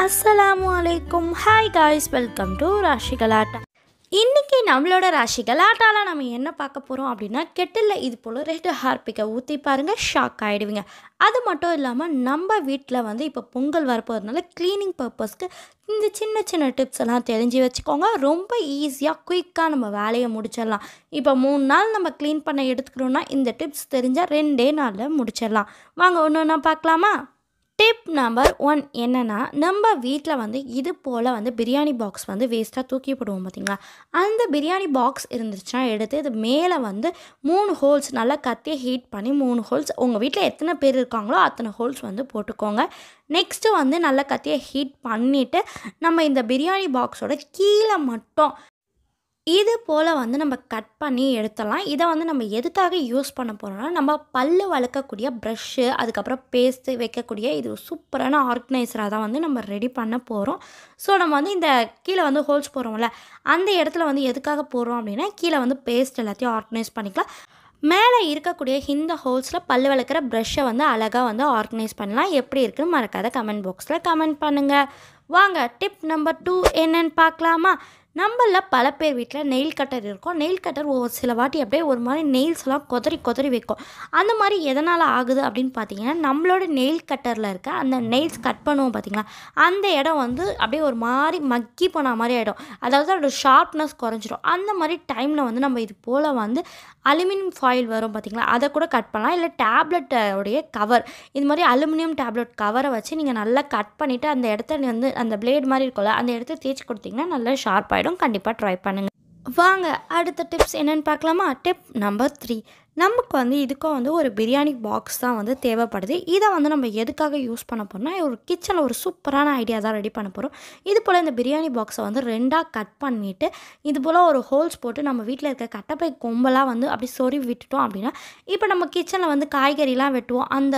அஸ்ஸலாமுஅலைக்கும். Hi guys, welcome to Rashi Galatta. இன்றைக்கி நம்மளோட ராஷி கலாட்டாவில் நம்ம என்ன பார்க்க போகிறோம் அப்படின்னா, கெட்டிலில் இது போல் 2 ஹார்பிக்கை ஊற்றி பாருங்கள், ஷாக் ஆகிடுவீங்க. அது மட்டும் இல்லாமல் நம்ம வீட்டில் வந்து இப்போ பொங்கல் வரப்போகிறதுனால க்ளீனிங் பர்பஸ்க்கு இந்த சின்ன சின்ன டிப்ஸ் எல்லாம் தெரிஞ்சு வச்சுக்கோங்க. ரொம்ப ஈஸியாக குயிக்காக நம்ம வேலையை முடிச்சிடலாம். இப்போ 3 நாள் நம்ம க்ளீன் பண்ண எடுத்துக்கிறோன்னா இந்த டிப்ஸ் தெரிஞ்சால் 2 நாளில் முடிச்சிடலாம். வாங்க ஒன்று ஒன்றா பார்க்கலாமா? டிப் நம்பர் 1 என்னென்னா, நம்ம வீட்டில் வந்து இது போல் வந்து பிரியாணி பாக்ஸ் வந்து வேஸ்ட்டாக தூக்கி போடுவோம் பார்த்திங்களா. அந்த பிரியாணி பாக்ஸ் இருந்துச்சுன்னா எடுத்து இது மேலே வந்து 3 ஹோல்ஸ் நல்லா கத்தியை ஹீட் பண்ணி 3 ஹோல்ஸ் உங்கள் வீட்டில் எத்தனை பேர் இருக்காங்களோ அத்தனை ஹோல்ஸ் வந்து போட்டுக்கோங்க. நெக்ஸ்ட்டு வந்து நல்லா கத்தியை ஹீட் பண்ணிவிட்டு நம்ம இந்த பிரியாணி பாக்ஸோட கீழே மட்டும் இது போல் வந்து நம்ம கட் பண்ணி எடுத்துடலாம். இதை வந்து நம்ம எதுக்காக யூஸ் பண்ண போகிறோம்னா, நம்ம பல்லு வளர்க்கக்கூடிய ப்ரஷ்ஷு, அதுக்கப்புறம் பேஸ்ட்டு வைக்கக்கூடிய இது சூப்பரான ஆர்கனைசராக தான் வந்து நம்ம ரெடி பண்ண போகிறோம். ஸோ நம்ம வந்து இந்த கீழே வந்து ஹோல்ஸ் போடுறோம்ல, அந்த இடத்துல வந்து எதுக்காக போடுறோம் அப்படின்னா, கீழே வந்து பேஸ்ட் எல்லாத்தையும் ஆர்கனைஸ் பண்ணிக்கலாம். மேலே இருக்கக்கூடிய இந்த ஹோல்ஸில் பல்லு வளர்க்குற ப்ரஷ்ஷை வந்து அழகாக வந்து ஆர்கனைஸ் பண்ணலாம். எப்படி இருக்குன்னு மறக்காத கமெண்ட் பாக்ஸில் கமெண்ட் பண்ணுங்கள். வாங்க டிப் நம்பர் 2 என்னன்னு பார்க்கலாமா? நம்மள பல பேர் வீட்டில் நெயில் கட்டர் இருக்கும். நெயில் கட்டர் ஒரு சில வாட்டி அப்படியே ஒரு மாதிரி நெயில்ஸ்லாம் கொதறி வைக்கும். அந்த மாதிரி எதனால் ஆகுது அப்படின்னு பார்த்தீங்கன்னா, நம்மளோட நெயில் கட்டரில் இருக்க அந்த நெயில்ஸ் கட் பண்ணுவோம் பார்த்திங்களா, அந்த இடம் வந்து அப்படியே ஒரு மாதிரி மக்கி போன மாதிரி ஆகிடும். அதாவது அதோட ஷார்ப்னஸ் குறைஞ்சிடும். அந்த மாதிரி டைமில் வந்து நம்ம இது போல் வந்து அலுமினியம் ஃபாயில் வரும் பார்த்திங்களா, அதை கூட கட் பண்ணலாம். இல்லை டேப்லெட்டோடைய கவர், இது மாதிரி அலுமினியம் டேப்லெட் கவரை வச்சு நீங்கள் நல்லா கட் பண்ணிவிட்டு அந்த இடத்த வந்து அந்த பிளேட் மாதிரி இருக்கும்ல, அந்த இடத்த தேய்ச்சி கொடுத்தீங்கன்னா நல்லா ஷார்ப் ஆகிடும். கண்டிப்பாக ட்ரை பண்ணுங்கள். வாங்க அடுத்த டிப்ஸ் என்னென்னு பார்க்கலாமா? Tip number 3. நமக்கு வந்து இதுக்கும் வந்து ஒரு பிரியாணி பாக்ஸ் தான் வந்து தேவைப்படுது. இதை வந்து நம்ம எதுக்காக யூஸ் பண்ண போகிறோம்னா, ஒரு கிச்சனில் ஒரு சூப்பரான ஐடியா தான் ரெடி பண்ண போகிறோம். இது போல் இந்த பிரியாணி பாக்ஸை வந்து 2ஆக கட் பண்ணிவிட்டு இது போல் ஒரு ஹோல்ஸ் போட்டு நம்ம வீட்டில் இருக்க கட்டப்பை கொம்பெல்லாம் வந்து அப்படி சொருவி விட்டுட்டோம் அப்படின்னா, இப்போ நம்ம கிச்சனில் வந்து காய்கறிலாம் வெட்டுவோம், அந்த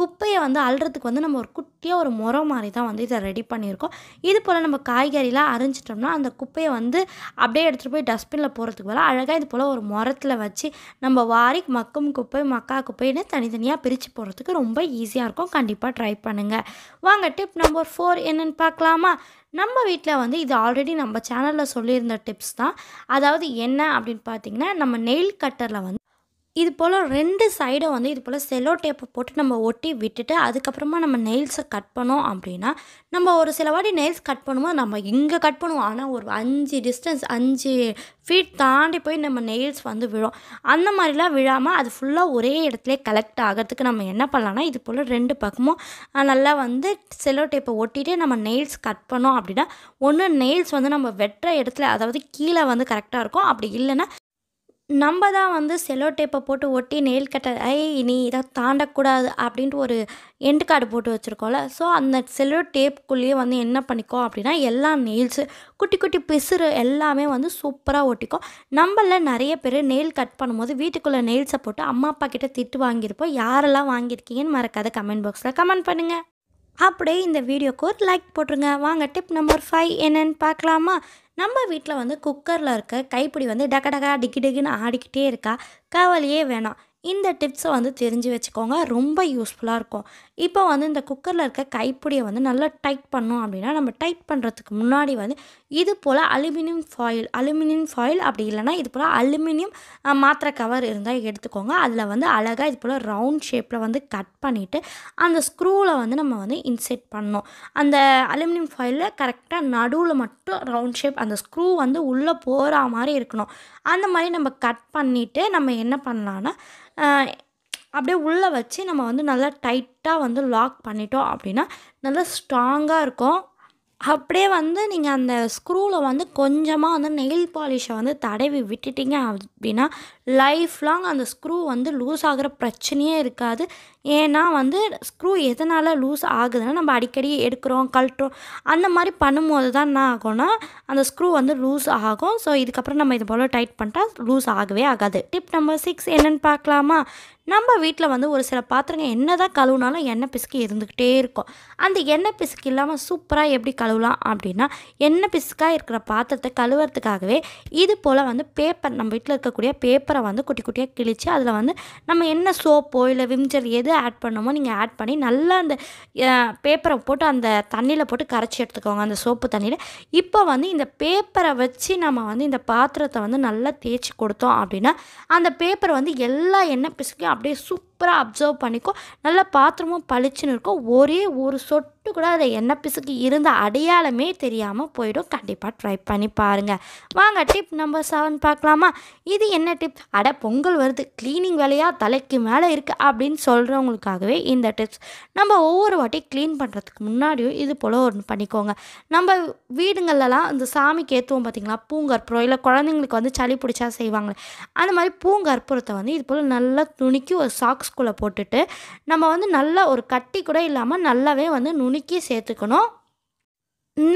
குப்பையை வந்து அள்ளுறதுக்கு வந்து நம்ம ஒரு குட்டியாக ஒரு முறை மாதிரி தான் வந்து இதை ரெடி பண்ணியிருக்கோம். இது போல் நம்ம காய்கறிலாம் அரிஞ்சிட்டோம்னா அந்த குப்பையை வந்து அப்படியே எடுத்துகிட்டு போய் டஸ்ட்பினில் போகிறதுக்கு பதிலாக அழகாக இது போல் ஒரு முரத்தில் வச்சு நம்ம வாரி மக்கும் குப்பை மக்கா குப்பைன்னு தனித்தனியாக பிரித்து போகிறதுக்கு ரொம்ப ஈஸியாக இருக்கும். கண்டிப்பாக ட்ரை பண்ணுங்கள். வாங்க டிப் நம்பர் 4 என்னென்னு பார்க்கலாமா? நம்ம வீட்டில் வந்து இது ஆல்ரெடி நம்ம சேனலில் சொல்லியிருந்த டிப்ஸ் தான். அதாவது என்ன அப்படின்னு பார்த்தீங்கன்னா, நம்ம நெயில் கட்டரில் வந்து இது போல் 2 சைடும் வந்து இது போல் செல்லோ டேப்பை போட்டு நம்ம ஒட்டி விட்டுட்டு அதுக்கப்புறமா நம்ம நெயில்ஸை கட் பண்ணோம் அப்படின்னா, நம்ம ஒரு சில வாட்டி நெயில்ஸ் கட் பண்ணும்போது நம்ம இங்கே கட் பண்ணுவோம், ஆனால் ஒரு 5 ஃபீட் தாண்டி போய் நம்ம நெயில்ஸ் வந்து விழும். அந்த மாதிரிலாம் விழாமல் அது ஃபுல்லாக ஒரே இடத்துல கலெக்ட் ஆகிறதுக்கு நம்ம என்ன பண்ணலாம்னா, இது போல் 2 பக்கமும் நல்லா வந்து செல்லோ டேப்பை ஒட்டிட்டு நம்ம நெயில்ஸ் கட் பண்ணோம் அப்படின்னா, ஒன்று நெயில்ஸ் வந்து நம்ம வெட்டுற இடத்துல அதாவது கீழே வந்து கரெக்டாக இருக்கும். அப்படி இல்லைன்னா நம்ம தான் வந்து செல்லோ டேப்பை போட்டு ஒட்டி நெயில் கட்டர் நீ இதை தாண்டக்கூடாது அப்படின்ட்டு ஒரு எண்டு கார்டு போட்டு வச்சுருக்கோம்ல, ஸோ அந்த செல்லோ டேப்புக்குள்ளேயே வந்து என்ன பண்ணிக்கோ அப்படின்னா, எல்லா நெயில்ஸு குட்டி குட்டி பிசுறு எல்லாமே வந்து சூப்பராக ஒட்டிக்கும். நம்மள நிறைய பேர் நெயில் கட் பண்ணும்போது வீட்டுக்குள்ளே நெயில்ஸை போட்டு அம்மா அப்பா கிட்ட திட்டு வாங்கியிருப்போம். யாரெல்லாம் வாங்கியிருக்கீங்கன்னு மறக்காத கமெண்ட் பாக்ஸில் கமெண்ட் பண்ணுங்கள். அப்படியே இந்த வீடியோக்கு ஒரு லைக் போட்டுருங்க. வாங்க டிப் நம்பர் 5 என்னன்னு பார்க்கலாமா? நம்ம வீட்டில் வந்து குக்கரில் இருக்க கைப்பிடி வந்து டக டிக்கி டிக்குன்னு ஆடிக்கிட்டே இருக்கா, கவலையே வேணாம். இந்த டிப்ஸை வந்து தெரிஞ்சு வச்சுக்கோங்க, ரொம்ப யூஸ்ஃபுல்லாக இருக்கும். இப்போ வந்து இந்த குக்கரில் இருக்க கைப்பிடியை வந்து நல்லா டைட் பண்ணோம் அப்படின்னா, நம்ம டைட் பண்ணுறதுக்கு முன்னாடி வந்து இது போல் அலுமினியம் ஃபாயில் அப்படி இல்லைனா இது போல் அலுமினியம் மாத்திரை கவர் இருந்தால் எடுத்துக்கோங்க. அதில் வந்து அழகாக இது போல் ரவுண்ட் ஷேப்பில் வந்து கட் பண்ணிவிட்டு அந்த ஸ்க்ரூவில் வந்து நம்ம வந்து இன்செர்ட் பண்ணணும். அந்த அலுமினியம் ஃபாயிலில் கரெக்டாக நடுவில் மட்டும் ரவுண்ட் ஷேப் அந்த ஸ்க்ரூ வந்து உள்ளே போகிற மாதிரி இருக்கணும். அந்த மாதிரி நம்ம கட் பண்ணிவிட்டு நம்ம என்ன பண்ணலான்னா, அப்படியே உள்ளே வச்சு நம்ம வந்து நல்லா டைட்டாக வந்து லாக் பண்ணிட்டோம் அப்படின்னா நல்லா ஸ்ட்ராங்காக இருக்கும். அப்படியே வந்து நீங்கள் அந்த ஸ்க்ரூவில் வந்து கொஞ்சமாக வந்து நெயில் பாலிஷை வந்து தடவி விட்டுட்டிங்க அப்படின்னா லைஃப் லாங் அந்த ஸ்க்ரூ வந்து லூஸ் ஆகிற பிரச்சனையே இருக்காது. ஏன்னா வந்து ஸ்க்ரூ எதனால் லூஸ் ஆகுதுன்னா, நம்ம அடிக்கடி எடுக்கிறோம் கழட்டுறோம் அந்த மாதிரி பண்ணும்போது தான் என்ன ஆகும்னா அந்த ஸ்க்ரூ வந்து லூஸ் ஆகும். ஸோ இதுக்கப்புறம் நம்ம இது போல் டைட் பண்ணிட்டா லூஸ் ஆகவே ஆகாது. டிப் நம்பர் 6 என்னென்னு பார்க்கலாமா? நம்ம வீட்டில் வந்து ஒரு சில பாத்திரங்கள் என்ன தான் கழுவுனாலும் எண்ணெய் பிசுக்கு இருந்துக்கிட்டே இருக்கும். அந்த எண்ணெய் பிசுக்கு இல்லாமல் சூப்பராக எப்படி கழுவலாம் அப்படின்னா, எண்ணெய் பிசுக்காக இருக்கிற பாத்திரத்தை கழுவுறதுக்காகவே இது போல் வந்து பேப்பர், நம்ம வீட்டில் இருக்கக்கூடிய பேப்பரை வந்து குட்டி குட்டியாக கிழித்து அதில் வந்து நம்ம என்ன சோப்போ இல்லை விம்ஜர் எது ஆட் பண்ணணுமோ நீங்கள் ஆட் பண்ணி நல்லா அந்த பேப்பரை போட்டு அந்த தண்ணியில் போட்டு கரைச்சி எடுத்துக்கோங்க, அந்த சோப்பு தண்ணியில். இப்போ வந்து இந்த பேப்பரை வச்சு நம்ம வந்து இந்த பாத்திரத்தை வந்து நல்லா தேய்ச்சி கொடுத்தோம் அப்படின்னா அந்த பேப்பர் வந்து எல்லா எண்ணெய் பிசுக்கையும் அப்படியே சூப்பராக அப்சர்வ் பண்ணிக்கும். நல்லா பாத்திரமும் பளிச்சுன்னு இருக்கும். ஒரே ஒரு சொட்டு கூட அதில் எண்ணெய் பிசுக்கு இருந்த அடையாளமே தெரியாமல் போயிடும். கண்டிப்பாக ட்ரை பண்ணி பாருங்கள். வாங்க டிப் நம்பர் 7 பார்க்கலாமா? இது என்ன டிப்? பொங்கல் வருது, க்ளீனிங் வேலையாக தலைக்கு மேலே இருக்குது அப்படின்னு சொல்கிறவங்களுக்காகவே இந்த டிப்ஸ். நம்ம ஒவ்வொரு வாட்டி க்ளீன் பண்ணுறதுக்கு முன்னாடியும் இது போல் ஒன்று பண்ணிக்கோங்க. நம்ம வீடுங்கள்லாம் இந்த சாமிக்கு ஏற்றுவோம் பார்த்திங்களா, பூங்கற்புறம், இல்லை குழந்தைங்களுக்கு வந்து சளி பிடிச்சா செய்வாங்களே, அந்த மாதிரி பூங்கற்புறத்தை வந்து இது போல் நல்லா துணிக்கி ஒரு சாக்ஸ்குள்ளே போட்டுட்டு நம்ம வந்து நல்லா ஒரு கட்டி கூட இல்லாமல் நல்லாவே வந்து நுணுக்கி சேர்த்துக்கணும்.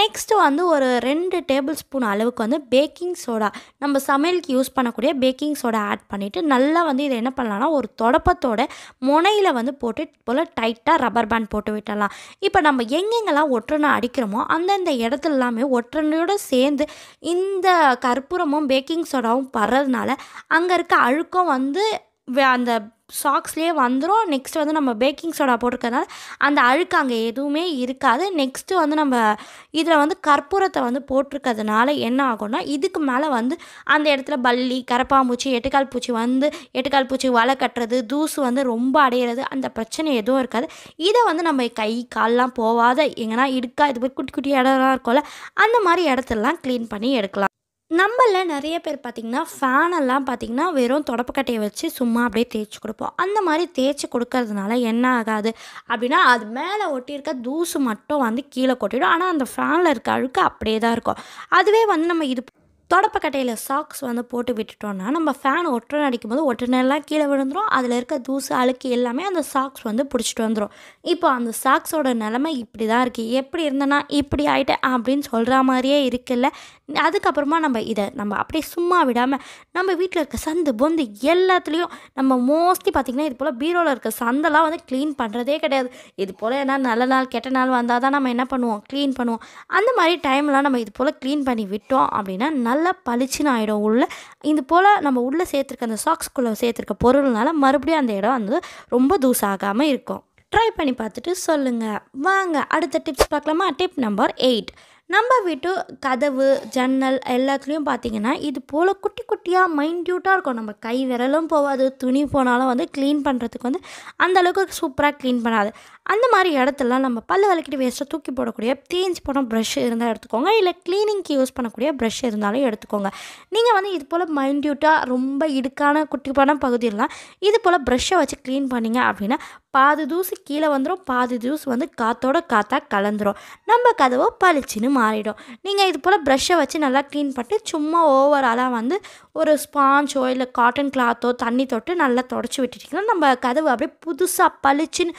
நெக்ஸ்ட்டு வந்து ஒரு 2 டேபிள் ஸ்பூன் அளவுக்கு வந்து பேக்கிங் சோடா, நம்ம சமையலுக்கு யூஸ் பண்ணக்கூடிய பேக்கிங் சோடா ஆட் பண்ணிவிட்டு நல்லா வந்து இதை என்ன பண்ணலான்னா ஒரு தொடப்பத்தோட முனையில் வந்து போட்டு போல் டைட்டாக ரப்பர் பேண்ட் போட்டு விட்டுடலாம். இப்போ நம்ம எங்கெங்கெல்லாம் ஒற்றனை அடிக்கிறோமோ அந்தந்த இடத்துல எல்லாமே ஒற்றனையோடு சேர்ந்து இந்த கற்பூரமும் பேக்கிங் சோடாவும் படுறதுனால அங்கே இருக்க அழுக்கம் வந்து அந்த சாக்ஸ்லேயே வந்துடும். நெக்ஸ்ட்டு வந்து நம்ம பேக்கிங் சோடா போட்டிருக்கறதுனால அந்த அழுக்கு அங்கே எதுவுமே இருக்காது. நெக்ஸ்ட்டு வந்து நம்ம இதில் வந்து கற்பூரத்தை வந்து போட்டிருக்கிறதுனால என்ன ஆகும்னா, இதுக்கு மேலே வந்து அந்த இடத்துல பல்லி, கரப்பாம்பூச்சி, எட்டுக்கால் பூச்சி வந்து எட்டுக்கால் பூச்சி வலை கட்டுறது, தூசு வந்து ரொம்ப அடையிறது, அந்த பிரச்சனை எதுவும் இருக்காது. இதை வந்து நம்ம கை கால்லாம் போகாத எங்கன்னா இடுக்கா இது போய் குட்டி குட்டி இடம்லாம் இருக்கும்ல, அந்த மாதிரி இடத்துலலாம் க்ளீன் பண்ணி எடுக்கலாம். நம்மள நிறைய பேர் பார்த்திங்கன்னா ஃபேனெல்லாம் பார்த்திங்கன்னா வெறும் தொடப்பக்கட்டையை வச்சு சும்மா அப்படியே தேய்ச்சி கொடுப்போம். அந்த மாதிரி தேய்ச்சி கொடுக்கறதுனால என்ன ஆகாது அப்படின்னா, அது மேலே ஒட்டியிருக்க தூசு மட்டும் வந்து கீழே கொட்டிடும். ஆனால் அந்த ஃபேனில் இருக்க அழுக்கு அப்படியே தான் இருக்கும். அதுவே வந்து நம்ம இது தொடப்பக்கட்டையில் சாக்ஸ் வந்து போட்டு விட்டுட்டோம்னா நம்ம ஃபேன் ஒற்றனை அடிக்கும்போது ஒற்றனைலாம் கீழே விழுந்துடும். அதில் இருக்க தூசு அழுக்கு எல்லாமே அந்த சாக்ஸ் வந்து பிடிச்சிட்டு வந்துடும். இப்போ அந்த சாக்ஸோட நிலமை இப்படி தான் இருக்குது. எப்படி இருந்தேன்னா இப்படி ஆகிட்டேன் அப்படின்னு சொல்கிற மாதிரியே இருக்குல்ல. அதுக்கப்புறமா நம்ம இதை நம்ம அப்படியே சும்மா விடாமல் நம்ம வீட்டில் இருக்க சந்து பொந்து எல்லாத்துலேயும் நம்ம மோஸ்ட்லி பார்த்திங்கன்னா இது போல் பீரோவில் இருக்க சந்தெல்லாம் வந்து க்ளீன் பண்ணுறதே கிடையாது. இது போல் ஏன்னா நல்ல நாள் கெட்ட நாள் வந்தால் தான் நம்ம என்ன பண்ணுவோம், க்ளீன் பண்ணுவோம். அந்த மாதிரி டைம்லாம் நம்ம இது போல் க்ளீன் பண்ணி விட்டோம் அப்படின்னா நல்லா பளிச்சுன்னு ஆகிடும். உள்ள இது போல் நம்ம உள்ளே சேர்த்துருக்க அந்த சாக்ஸ்குள்ளே சேர்த்துருக்க பொருள்னால மறுபடியும் அந்த இடம் வந்து ரொம்ப தூசாகாமல் இருக்கும். ட்ரை பண்ணி பார்த்துட்டு சொல்லுங்கள். வாங்க அடுத்த டிப்ஸ் பார்க்கலாமா? Tip number 8. நம்ம வீட்டு கதவு, ஜன்னல் எல்லாத்துலேயும் பார்த்திங்கன்னா இது போல் குட்டி குட்டியாக மைன்யூட்டாக இருக்கும். நம்ம கை விரலும் போகாது, துணி போனாலும் வந்து க்ளீன் பண்ணுறதுக்கு வந்து அந்தளவுக்கு சூப்பராக க்ளீன் பண்ணாது. அந்த மாதிரி இடத்துலலாம் நம்ம பல்லு விளக்கிட்டு வேஸ்ட்டாக தூக்கி போடக்கூடிய தேஞ்சு போன ப்ரஷ் இருந்தால் எடுத்துக்கோங்க, இல்லை க்ளீனிங்க்கு யூஸ் பண்ணக்கூடிய ப்ரஷ் இருந்தாலும் எடுத்துக்கோங்க. நீங்கள் வந்து இது போல் மைன்யூட்டாக ரொம்ப இடுக்கான குட்டிப்பான பகுதியெல்லாம் இது போல் ப்ரஷ்ஷை வச்சு க்ளீன் பண்ணிங்க அப்படின்னா பாதி தூசு கீழே வந்துடும், பாதி தூசு வந்து காற்றோட காற்றா கலந்துரும். நம்ம கதவை பளிச்சுன்னு மாறிடும். நீங்கள் இது போல் ப்ரஷ்ஷை வச்சு நல்லா க்ளீன் பண்ணிட்டு சும்மா ஓவராலாக வந்து ஒரு ஸ்பாஞ்சோ இல்லை காட்டன் கிளாத்தோ தண்ணி தொட்டு நல்லா தொடச்சி விட்டுட்டிங்கன்னா நம்ம கதவு அப்படியே புதுசாக பளிச்சுன்னு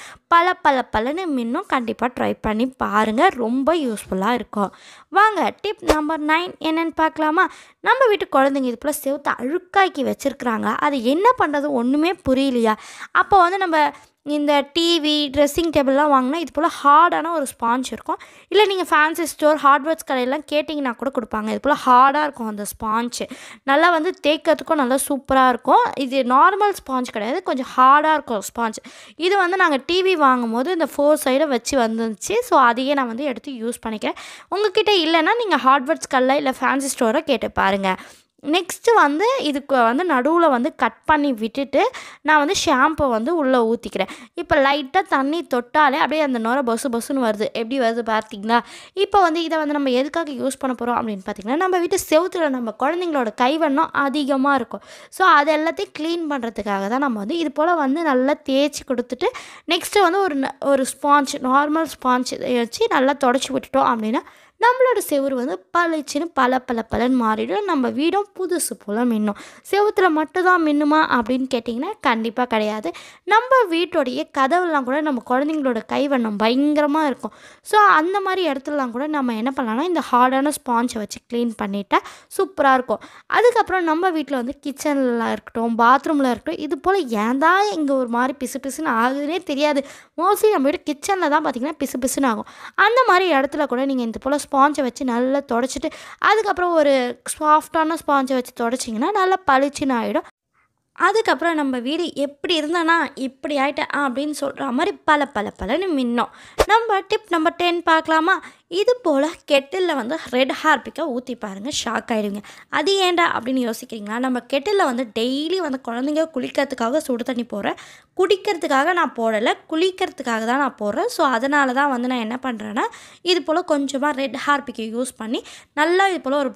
பலன்னு மின்னும். கண்டிப்பாக ட்ரை பண்ணி பாருங்கள், ரொம்ப யூஸ்ஃபுல்லாக இருக்கும். வாங்க டிப் நம்பர் 9 என்னென்னு பார்க்கலாமா? நம்ம வீட்டு குழந்தைங்க இது போல் செவுத்தை அழுக்காக்கி வச்சுருக்குறாங்க. அது என்ன பண்ணுறது ஒன்றுமே புரியலையா? அப்போ வந்து நம்ம இந்த டிவி, ட்ரெஸ்ஸிங் டேபிள்லாம் வாங்கினா இது போல் ஹார்டான ஒரு ஸ்பாஞ்ச் இருக்கும். இல்லை நீங்கள் ஃபேன்சி ஸ்டோர், ஹார்ட்வேர்ஸ் கடையெல்லாம் கேட்டிங்கன்னா கூட கொடுப்பாங்க. இது போல் ஹார்டாக இருக்கும் அந்த ஸ்பாஞ்சு. நல்லா வந்து தேய்க்கிறதுக்கும் நல்லா சூப்பராக இருக்கும். இது நார்மல் ஸ்பாஞ்ச் கிடையாது, கொஞ்சம் ஹார்டாக இருக்கும் ஸ்பாஞ்ச். இது வந்து நாங்கள் டிவி வாங்கும்போது இந்த 4 சைடை வச்சு வந்துச்சு. ஸோ அதையே நான் வந்து எடுத்து யூஸ் பண்ணிக்கிறேன். உங்ககிட்ட இல்லைன்னா நீங்கள் ஹார்ட்வேர்ஸ் கடையில் இல்லை ஃபேன்சி ஸ்டோரை கேட்டு பாருங்கள். நெக்ஸ்ட்டு வந்து இதுக்கு வந்து நடுவில் வந்து கட் பண்ணி விட்டுட்டு நான் வந்து ஷாம்பை வந்து உள்ளே ஊற்றிக்கிறேன். இப்போ லைட்டாக தண்ணி தொட்டாலே அப்படியே அந்த நுரை பொசுன்னு வருது. எப்படி வருது பார்த்தீங்களா? இப்போ வந்து இதை வந்து நம்ம எதுக்காக யூஸ் பண்ண போகிறோம் அப்படின்னு பார்த்தீங்கன்னா, நம்ம வீட்டு செவுத்துல நம்ம குழந்தைங்களோட கைவண்ணம் அதிகமாக இருக்கும். ஸோ அது எல்லாத்தையும் க்ளீன் பண்ணுறதுக்காக தான் நம்ம வந்து இது போல் வந்து நல்லா தேய்ச்சி கொடுத்துட்டு நெக்ஸ்ட்டு வந்து ஒரு ஸ்பாஞ்ச், நார்மல் ஸ்பாஞ்ச் வச்சு நல்லா தொடச்சி விட்டுட்டோம் அப்படின்னா நம்மளோட செவுரு வந்து பளிச்சுன்னு பளபளன்னு மாறிடும். நம்ம வீடும் புதுசு போல் மின்னும். செவுத்துல மட்டும் தான் மின்னுமா அப்படின்னு கேட்டிங்கன்னா கண்டிப்பாக கிடையாது. நம்ம வீட்டோடைய கதவுலாம் கூட நம்ம குழந்தைங்களோட கைவண்ணம் பயங்கரமாக இருக்கும். ஸோ அந்த மாதிரி இடத்துலலாம் கூட நம்ம என்ன பண்ணலாம்னா இந்த ஹார்டான ஸ்பாஞ்சை வச்சு க்ளீன் பண்ணிட்டா சூப்பராக இருக்கும். அதுக்கப்புறம் நம்ம வீட்டில் வந்து கிச்சனில் இருக்கட்டும், பாத்ரூமில் இருக்கட்டும், இது போல் ஏன் தான் இங்கே ஒரு மாதிரி பிசு பிசுன்னு ஆகுதுன்னே தெரியாது. மோஸ்ட்லி நம்ம வீட்டு கிச்சனில் தான் பார்த்திங்கன்னா பிசு பிசுன்னு ஆகும். அந்த மாதிரி இடத்துல கூட நீங்கள் இந்த போல் ஸ்பாஞ்சை வச்சு நல்லா தொடச்சிட்டு அதுக்கப்புறம் ஒரு சாஃப்டான ஸ்பாஞ்சை வச்சு தொடச்சிங்கன்னா நல்லா பளிச்சுன்னு ஆகிடும். அதுக்கப்புறம் நம்ம வீடு எப்படி இருந்தேன்னா இப்படி ஆகிட்டேன் அப்படின்னு சொல்கிற மாதிரி பலன்னு மின்னோம். நம்ம டிப் நம்பர் 10 பார்க்கலாமா? இது போல் கெட்டிலில் வந்து ரெட் ஹார்பிக்கை ஊற்றி பாருங்கள், ஷாக் ஆகிடுவீங்க. அது ஏன்டா அப்படின்னு யோசிக்கிறீங்களா? நம்ம கெட்டிலில் வந்து டெய்லி வந்து குழந்தைங்க குளிக்கிறதுக்காக சுடு தண்ணி போடுறேன். குடிக்கிறதுக்காக நான் போடலை, குளிக்கிறதுக்காக தான் நான் போடுறேன். ஸோ அதனால தான் வந்து நான் என்ன பண்ணுறேன்னா இது போல் கொஞ்சமாக ரெட் ஹார்பிக்கை யூஸ் பண்ணி நல்லா இது போல் ஒரு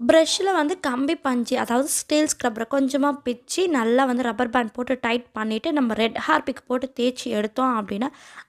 ப்ரஷ்ஷில் வந்து கம்பி பஞ்சு, அதாவது ஸ்டீல் ஸ்க்ரப்பரை கொஞ்சமாக பிச்சு நல்லா வந்து ரப்பர் பேண்ட் போட்டு டைட் பண்ணிவிட்டு நம்ம ரெட் ஹார்பிக் போட்டு தேய்ச்சி எடுத்தோம் அப்படின்னா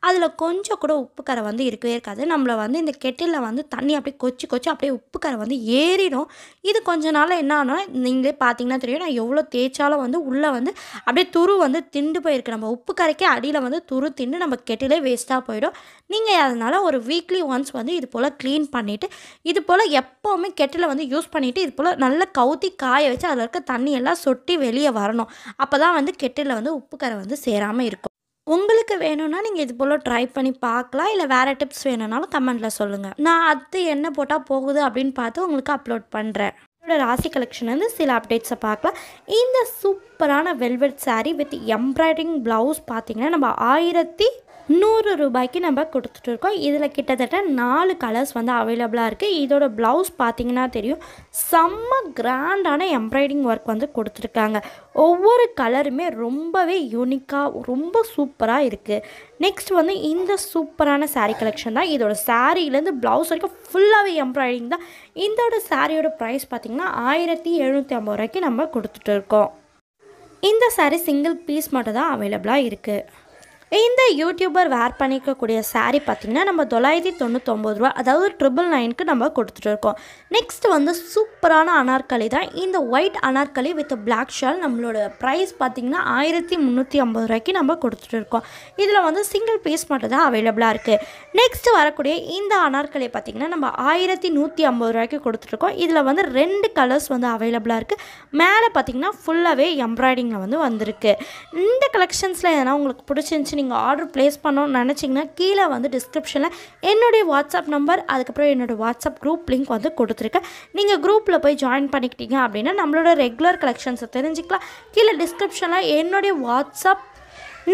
அதில் கொஞ்சம் கூட உப்பு கரை வந்து இருக்கவே இருக்காது. நம்மளை வந்து இந்த கெட்டிலில் வந்து தண்ணி அப்படியே கொச்சி அப்படியே உப்பு கரை வந்து ஏறிடும். இது கொஞ்ச நாள் என்ன ஆனா நீங்களே பார்த்தீங்கன்னா தெரியும், நான் எவ்வளோ தேய்ச்சாலும் வந்து உள்ளே வந்து அப்படியே துரு வந்து திண்டு போயிருக்கு. நம்ம உப்பு கரைக்கே அடியில் வந்து துரு திண்டு நம்ம கெட்டிலே வேஸ்ட்டாக போயிடும். நீங்கள் அதனால் ஒரு வீக்லி ஒன்ஸ் வந்து இது போல் க்ளீன் பண்ணிவிட்டு இது போல் எப்போவுமே கெட்டில் வந்து யூஸ் பண்ணிவிட்டு இது போல் நல்லா கவுத்தி காய வச்சு அதில் இருக்க தண்ணி எல்லாம் சொட்டி வெளியே வரணும். அப்போ தான் வந்து கெட்டிலில் வந்து உப்பு கரை வந்து சேராமல் இருக்கும். உங்களுக்கு வேணும்னா நீங்கள் இது போல் ட்ரை பண்ணி பார்க்கலாம். இல்லை வேறு டிப்ஸ் வேணும்னாலும் கமெண்ட்டில் சொல்லுங்கள். நான் அது என்ன போட்டால் போகுது அப்படின்னு பார்த்து உங்களுக்கு அப்லோட் பண்ணுறேன். என்னோட ராசி கலெக்ஷன் வந்து சில அப்டேட்ஸை பார்க்கலாம். இந்த சூப்பரான velvet sari with embroidering blouse பார்த்திங்கன்னா நம்ம 1100 ரூபாய்க்கு நம்ம கொடுத்துட்டு இருக்கோம். இதில் கிட்டத்தட்ட 4 கலர்ஸ் வந்து அவைலபிளாக இருக்குது. இதோட ப்ளவுஸ் பார்த்திங்கன்னா தெரியும், செம்ம கிராண்டான எம்ப்ராய்டிங் ஒர்க் வந்து கொடுத்துருக்காங்க. ஒவ்வொரு கலருமே ரொம்பவே யூனிக்காக ரொம்ப சூப்பராக இருக்குது. நெக்ஸ்ட் வந்து இந்த சூப்பரான சாரீ கலெக்ஷன் தான். இதோட சாரீலேருந்து ப்ளவுஸ் வரைக்கும் ஃபுல்லாகவே எம்ப்ராய்டிங் தான். இதோட சாரியோட ப்ரைஸ் பார்த்திங்கன்னா 1750 ரூபாய்க்கு நம்ம கொடுத்துட்டு இருக்கோம். இந்த சாரீ சிங்கிள் பீஸ் மட்டும் தான் அவைலபிளாக இருக்குது. இந்த யூடியூபர் வேர் பண்ணிக்கக்கூடிய சாரீ பார்த்திங்கன்னா நம்ம 999 ரூபா, அதாவது 999க்கு நம்ம கொடுத்துட்டு இருக்கோம். நெக்ஸ்ட் வந்து சூப்பரான அனார்கலி தான். இந்த white anarkali with black shawl நம்மளோட ப்ரைஸ் பார்த்திங்கன்னா 1350 ரூபாய்க்கு நம்ம கொடுத்துட்டு இருக்கோம். இதில் வந்து சிங்கிள் பீஸ் மட்டும் தான் அவைலபிளாக இருக்குது. நெக்ஸ்ட் வரக்கூடிய இந்த அனார்கலி பார்த்திங்கன்னா நம்ம 1150 ரூபாய்க்கு கொடுத்துட்ருக்கோம். இதில் வந்து 2 கலர்ஸ் வந்து அவைலபிளாக இருக்குது. மேலே பார்த்திங்கன்னா ஃபுல்லாகவே எம்ப்ராய்டிங்கில் வந்து வந்திருக்கு. இந்த கலெக்ஷன்ஸில் எதனா உங்களுக்கு பிடிச்சிருந்துச்சி நீங்கள் ஆர்டர் ப்ளேஸ் பண்ணணும்னு நினச்சிங்கன்னா கீழே வந்து டிஸ்கிரிப்ஷனில் என்னுடைய வாட்ஸ்அப் நம்பர், அதுக்கப்புறம் என்னோடய வாட்ஸ்அப் குரூப் லிங்க் வந்து கொடுத்துருக்கேன். நீங்கள் குரூப்பில் போய் ஜாயின் பண்ணிக்கிட்டீங்க அப்படின்னா நம்மளோட ரெகுலர் கலெக்ஷன்ஸை தெரிஞ்சுக்கலாம். கீழே டிஸ்கிரிப்ஷனில் என்னுடைய வாட்ஸ்அப்,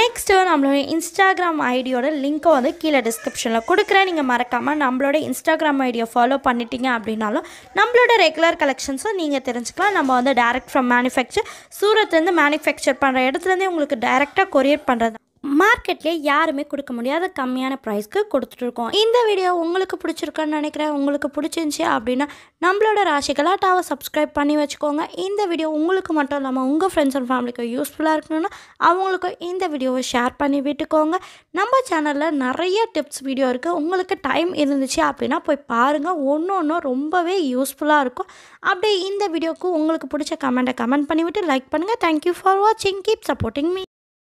நெக்ஸ்ட்டு நம்மளோட இன்ஸ்டாகிராம் ஐடியோட லிங்க்கை வந்து கீழே டிஸ்கிரிப்ஷனில் கொடுக்குறேன். நீங்கள் மறக்காமல் நம்மளோட இன்ஸ்டாகிராம் ஐடியை ஃபாலோ பண்ணிட்டீங்க அப்படின்னாலும் நம்மளோட ரெகுலர் கலெக்ஷன்ஸும் நீங்கள் தெரிஞ்சுக்கலாம். நம்ம வந்து டைரக்ட் ஃப்ரம் மேனுஃபேக்சர், சூரத்லேருந்து மேனுஃபேக்சர் பண்ணுற இடத்துலேருந்தே உங்களுக்கு டைரெக்டாக கொரியர் பண்ணுறது. மார்க்கெட்லேயே யாருமே கொடுக்க முடியாத கம்மியான ப்ரைஸ்க்கு கொடுத்துட்ருக்கோம். இந்த வீடியோ உங்களுக்கு பிடிச்சிருக்குன்னு நினைக்கிறேன். உங்களுக்கு பிடிச்சிருந்துச்சி அப்படின்னா நம்மளோட ராசி கலாட்டாவை சப்ஸ்கிரைப் பண்ணி வச்சுக்கோங்க. இந்த வீடியோ உங்களுக்கு மட்டும் இல்லாமல் உங்கள் ஃப்ரெண்ட்ஸ் அண்ட் ஃபேமிலிக்கு யூஸ்ஃபுல்லாக இருக்கணும்னா அவங்களுக்கும் இந்த வீடியோவை ஷேர் பண்ணி விட்டுக்கோங்க. நம்ம சேனலில் நிறைய டிப்ஸ் வீடியோ இருக்குது. உங்களுக்கு டைம் இருந்துச்சு அப்படின்னா போய் பாருங்கள். ஒன்று ரொம்பவே யூஸ்ஃபுல்லாக இருக்கும். அப்படியே இந்த வீடியோவுக்கு உங்களுக்கு பிடிச்ச கமெண்ட் பண்ணிவிட்டு லைக் பண்ணுங்கள். தேங்க்யூ ஃபார் வாட்சிங். Keep supporting me.